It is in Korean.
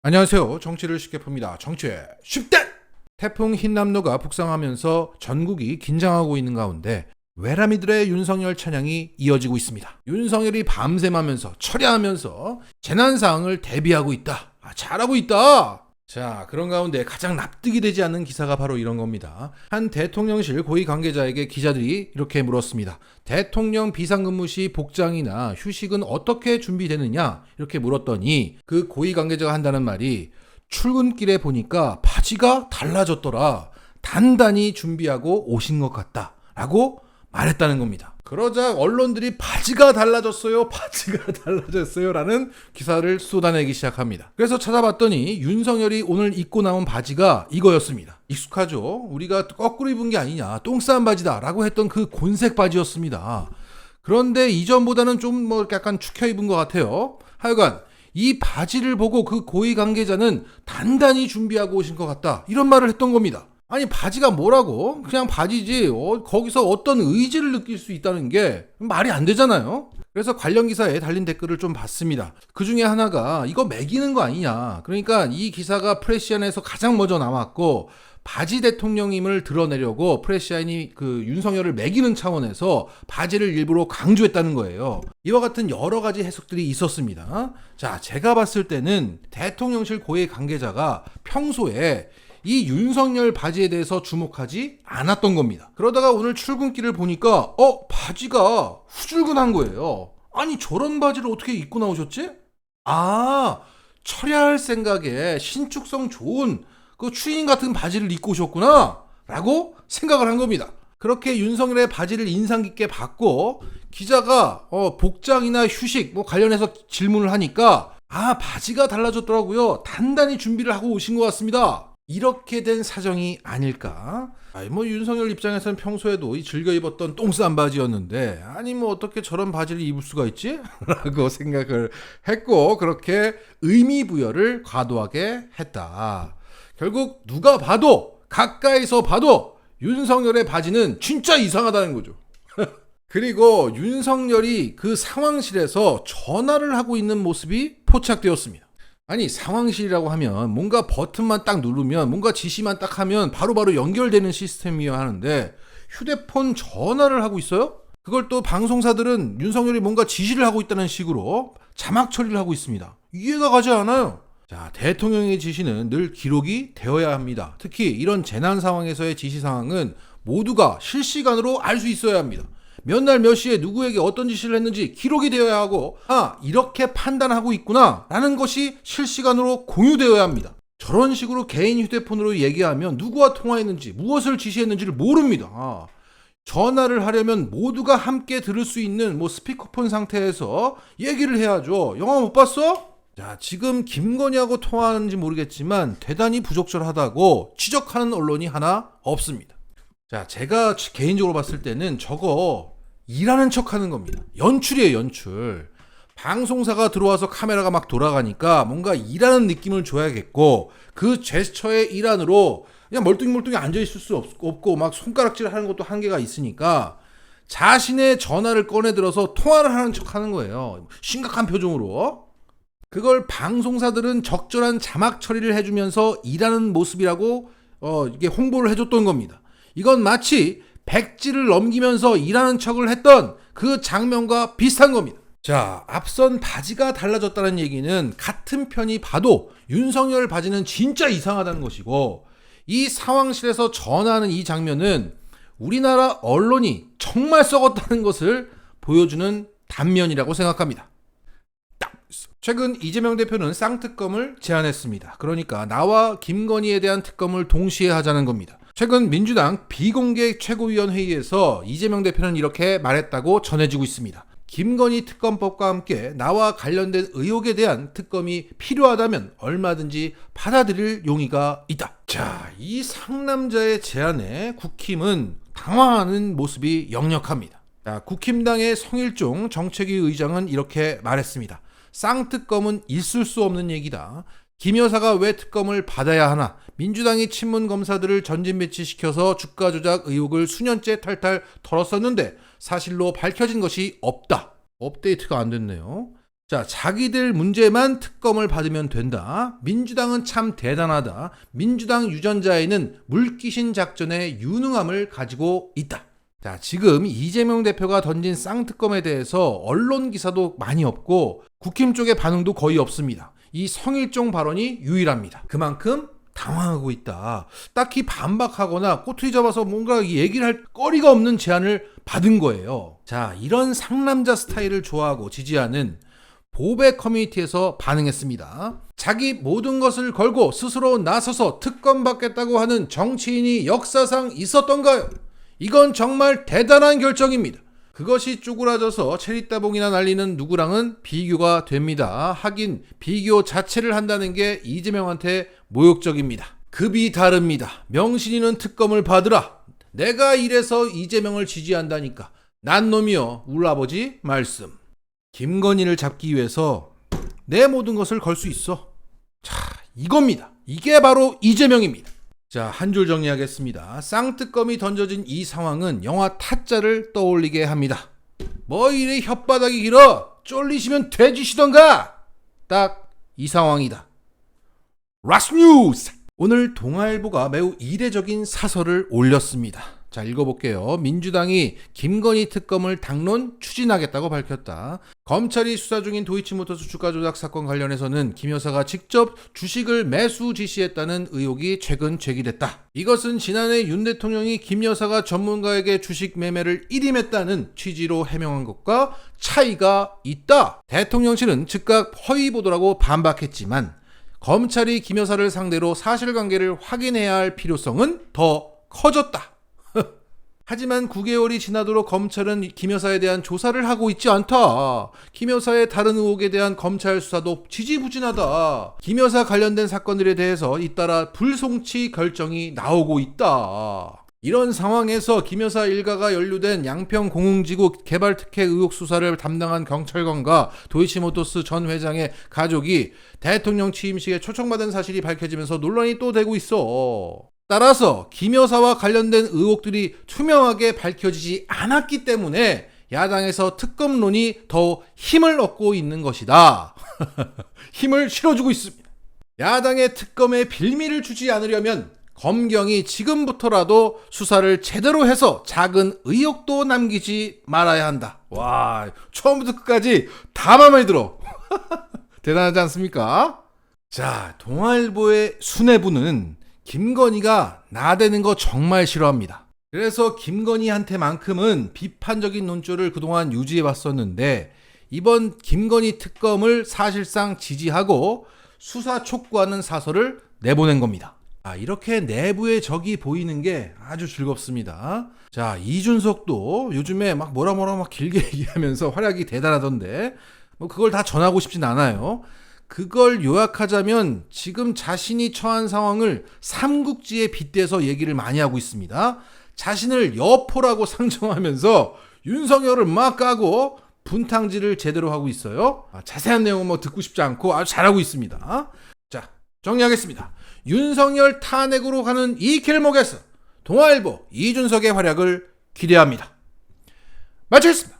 안녕하세요. 정치를 쉽게 풉니다. 정치의 쉽대! 태풍 흰남노가 북상하면서 전국이 긴장하고 있는 가운데 외람이들의 윤석열 찬양이 이어지고 있습니다. 윤석열이 밤샘하면서 철야하면서 재난사항을 대비하고 있다. 잘하고 있다. 자, 그런 가운데 가장 납득이 되지 않는 기사가 바로 이런 겁니다. 한 대통령실 고위 관계자에게 기자들이 이렇게 물었습니다. 대통령 비상근무 시 복장이나 휴식은 어떻게 준비되느냐? 이렇게 물었더니 그 고위 관계자가 한다는 말이 출근길에 보니까 바지가 달라졌더라. 단단히 준비하고 오신 것 같다. 라고 말했다는 겁니다. 그러자 언론들이 바지가 달라졌어요. 라는 기사를 쏟아내기 시작합니다. 그래서 찾아봤더니 윤석열이 오늘 입고 나온 바지가 이거였습니다. 익숙하죠? 우리가 거꾸로 입은 게 아니냐. 똥 싼 바지다. 라고 했던 그 곤색 바지였습니다. 그런데 이전보다는 좀 약간 축혀 입은 것 같아요. 하여간 이 바지를 보고 그 고위 관계자는 단단히 준비하고 오신 것 같다. 이런 말을 했던 겁니다. 아니 바지가 뭐라고? 그냥 바지지. 거기서 어떤 의지를 느낄 수 있다는 게 말이 안 되잖아요. 그래서 관련 기사에 달린 댓글을 좀 봤습니다. 그 중에 하나가 이거 매기는 거 아니냐. 그러니까 이 기사가 프레시안에서 가장 먼저 나왔고 바지 대통령임을 드러내려고 프레시안이 그 윤석열을 매기는 차원에서 바지를 일부러 강조했다는 거예요. 이와 같은 여러 가지 해석들이 있었습니다. 자, 제가 봤을 때는 대통령실 고위 관계자가 평소에 이 윤석열 바지에 대해서 주목하지 않았던 겁니다. 그러다가 오늘 출근길을 보니까 바지가 후줄근한 거예요. 아니 저런 바지를 어떻게 입고 나오셨지? 철야할 생각에 신축성 좋은 그 추인 같은 바지를 입고 오셨구나 라고 생각을 한 겁니다. 그렇게 윤석열의 바지를 인상 깊게 봤고 기자가 복장이나 휴식 관련해서 질문을 하니까 바지가 달라졌더라고요. 단단히 준비를 하고 오신 것 같습니다. 이렇게 된 사정이 아닐까? 윤석열 입장에서는 평소에도 즐겨 입었던 똥 싼 바지였는데 어떻게 저런 바지를 입을 수가 있지? 라고 생각을 했고 그렇게 의미 부여를 과도하게 했다. 결국 누가 봐도 가까이서 봐도 윤석열의 바지는 진짜 이상하다는 거죠. 그리고 윤석열이 그 상황실에서 전화를 하고 있는 모습이 포착되었습니다. 아니 상황실이라고 하면 뭔가 버튼만 딱 누르면 뭔가 지시만 딱 하면 바로바로 연결되는 시스템이어야 하는데 휴대폰 전화를 하고 있어요? 그걸 또 방송사들은 윤석열이 뭔가 지시를 하고 있다는 식으로 자막 처리를 하고 있습니다. 이해가 가지 않아요. 자, 대통령의 지시는 늘 기록이 되어야 합니다. 특히 이런 재난 상황에서의 지시 사항은 모두가 실시간으로 알 수 있어야 합니다. 몇 날 몇 시에 누구에게 어떤 지시를 했는지 기록이 되어야 하고 이렇게 판단하고 있구나 라는 것이 실시간으로 공유되어야 합니다. 저런 식으로 개인 휴대폰으로 얘기하면 누구와 통화했는지 무엇을 지시했는지를 모릅니다. 전화를 하려면 모두가 함께 들을 수 있는 스피커폰 상태에서 얘기를 해야죠. 영화 못 봤어? 자, 지금 김건희하고 통화하는지 모르겠지만 대단히 부적절하다고 지적하는 언론이 하나 없습니다. 자, 제가 개인적으로 봤을 때는 저거 일하는 척 하는 겁니다. 연출이에요, 연출. 방송사가 들어와서 카메라가 막 돌아가니까 뭔가 일하는 느낌을 줘야겠고 그 제스처의 일환으로 그냥 멀뚱히 앉아있을 수 없고 막 손가락질 하는 것도 한계가 있으니까 자신의 전화를 꺼내 들어서 통화를 하는 척 하는 거예요. 심각한 표정으로. 그걸 방송사들은 적절한 자막 처리를 해주면서 일하는 모습이라고 이게 홍보를 해줬던 겁니다. 이건 마치 백지를 넘기면서 일하는 척을 했던 그 장면과 비슷한 겁니다. 자, 앞선 바지가 달라졌다는 얘기는 같은 편이 봐도 윤석열 바지는 진짜 이상하다는 것이고 이 상황실에서 전하는 이 장면은 우리나라 언론이 정말 썩었다는 것을 보여주는 단면이라고 생각합니다. 최근 이재명 대표는 쌍특검을 제안했습니다. 그러니까 나와 김건희에 대한 특검을 동시에 하자는 겁니다. 최근 민주당 비공개 최고위원회의에서 이재명 대표는 이렇게 말했다고 전해지고 있습니다. 김건희 특검법과 함께 나와 관련된 의혹에 대한 특검이 필요하다면 얼마든지 받아들일 용의가 있다. 자, 이 상남자의 제안에 국힘은 당황하는 모습이 역력합니다. 자, 국힘당의 성일종 정책위 의장은 이렇게 말했습니다. 쌍특검은 있을 수 없는 얘기다. 김 여사가 왜 특검을 받아야 하나? 민주당이 친문 검사들을 전진 배치시켜서 주가 조작 의혹을 수년째 탈탈 털었었는데 사실로 밝혀진 것이 없다. 업데이트가 안 됐네요. 자, 자기들 문제만 특검을 받으면 된다. 민주당은 참 대단하다. 민주당 유전자에는 물귀신 작전의 유능함을 가지고 있다. 자, 지금 이재명 대표가 던진 쌍특검에 대해서 언론 기사도 많이 없고 국힘 쪽의 반응도 거의 없습니다. 이 성일종 발언이 유일합니다. 그만큼 당황하고 있다. 딱히 반박하거나 꼬투리 잡아서 뭔가 얘기를 할 거리가 없는 제안을 받은 거예요. 자, 이런 상남자 스타일을 좋아하고 지지하는 보배 커뮤니티에서 반응했습니다. 자기 모든 것을 걸고 스스로 나서서 특검 받겠다고 하는 정치인이 역사상 있었던가요? 이건 정말 대단한 결정입니다. 그것이 쪼그라져서 체리따봉이나 날리는 누구랑은 비교가 됩니다. 하긴 비교 자체를 한다는 게 이재명한테 모욕적입니다. 급이 다릅니다. 명신이는 특검을 받으라. 내가 이래서 이재명을 지지한다니까. 난 놈이여 울아버지 말씀. 김건희를 잡기 위해서 내 모든 것을 걸 수 있어. 자, 이겁니다. 이게 바로 이재명입니다. 자, 한 줄 정리하겠습니다. 쌍특검이 던져진 이 상황은 영화 타짜를 떠올리게 합니다. 뭐 이리 혓바닥이 길어? 쫄리시면 돼지시던가! 딱 이 상황이다. 라스 뉴스! 오늘 동아일보가 매우 이례적인 사설을 올렸습니다. 자, 읽어볼게요. 민주당이 김건희 특검을 당론 추진하겠다고 밝혔다. 검찰이 수사 중인 도이치모터스 주가 조작 사건 관련해서는 김 여사가 직접 주식을 매수 지시했다는 의혹이 최근 제기됐다. 이것은 지난해 윤 대통령이 김 여사가 전문가에게 주식 매매를 일임했다는 취지로 해명한 것과 차이가 있다. 대통령실은 즉각 허위 보도라고 반박했지만 검찰이 김 여사를 상대로 사실관계를 확인해야 할 필요성은 더 커졌다. 하지만 9개월이 지나도록 검찰은 김 여사에 대한 조사를 하고 있지 않다. 김 여사의 다른 의혹에 대한 검찰 수사도 지지부진하다. 김 여사 관련된 사건들에 대해서 잇따라 불송치 결정이 나오고 있다. 이런 상황에서 김 여사 일가가 연루된 양평 공흥지구 개발 특혜 의혹 수사를 담당한 경찰관과 도이치모터스 전 회장의 가족이 대통령 취임식에 초청받은 사실이 밝혀지면서 논란이 또 되고 있어. 따라서 김 여사와 관련된 의혹들이 투명하게 밝혀지지 않았기 때문에 야당에서 특검론이 더 힘을 얻고 있는 것이다. 힘을 실어주고 있습니다. 야당의 특검에 빌미를 주지 않으려면 검경이 지금부터라도 수사를 제대로 해서 작은 의혹도 남기지 말아야 한다. 와, 처음부터 끝까지 다 마음에 들어. 대단하지 않습니까? 자, 동아일보의 수뇌부는 김건희가 나대는 거 정말 싫어합니다. 그래서 김건희한테만큼은 비판적인 논조를 그동안 유지해왔었는데 이번 김건희 특검을 사실상 지지하고 수사 촉구하는 사설을 내보낸 겁니다. 이렇게 내부의 적이 보이는 게 아주 즐겁습니다. 자, 이준석도 요즘에 막 뭐라 길게 얘기하면서 활약이 대단하던데 뭐 그걸 다 전하고 싶진 않아요. 그걸 요약하자면 지금 자신이 처한 상황을 삼국지에 빗대서 얘기를 많이 하고 있습니다. 자신을 여포라고 상정하면서 윤석열을 막 까고 분탕질을 제대로 하고 있어요. 자세한 내용은 뭐 듣고 싶지 않고 아주 잘하고 있습니다. 자, 정리하겠습니다. 윤석열 탄핵으로 가는 이 길목에서 동아일보 이준석의 활약을 기대합니다. 마치겠습니다.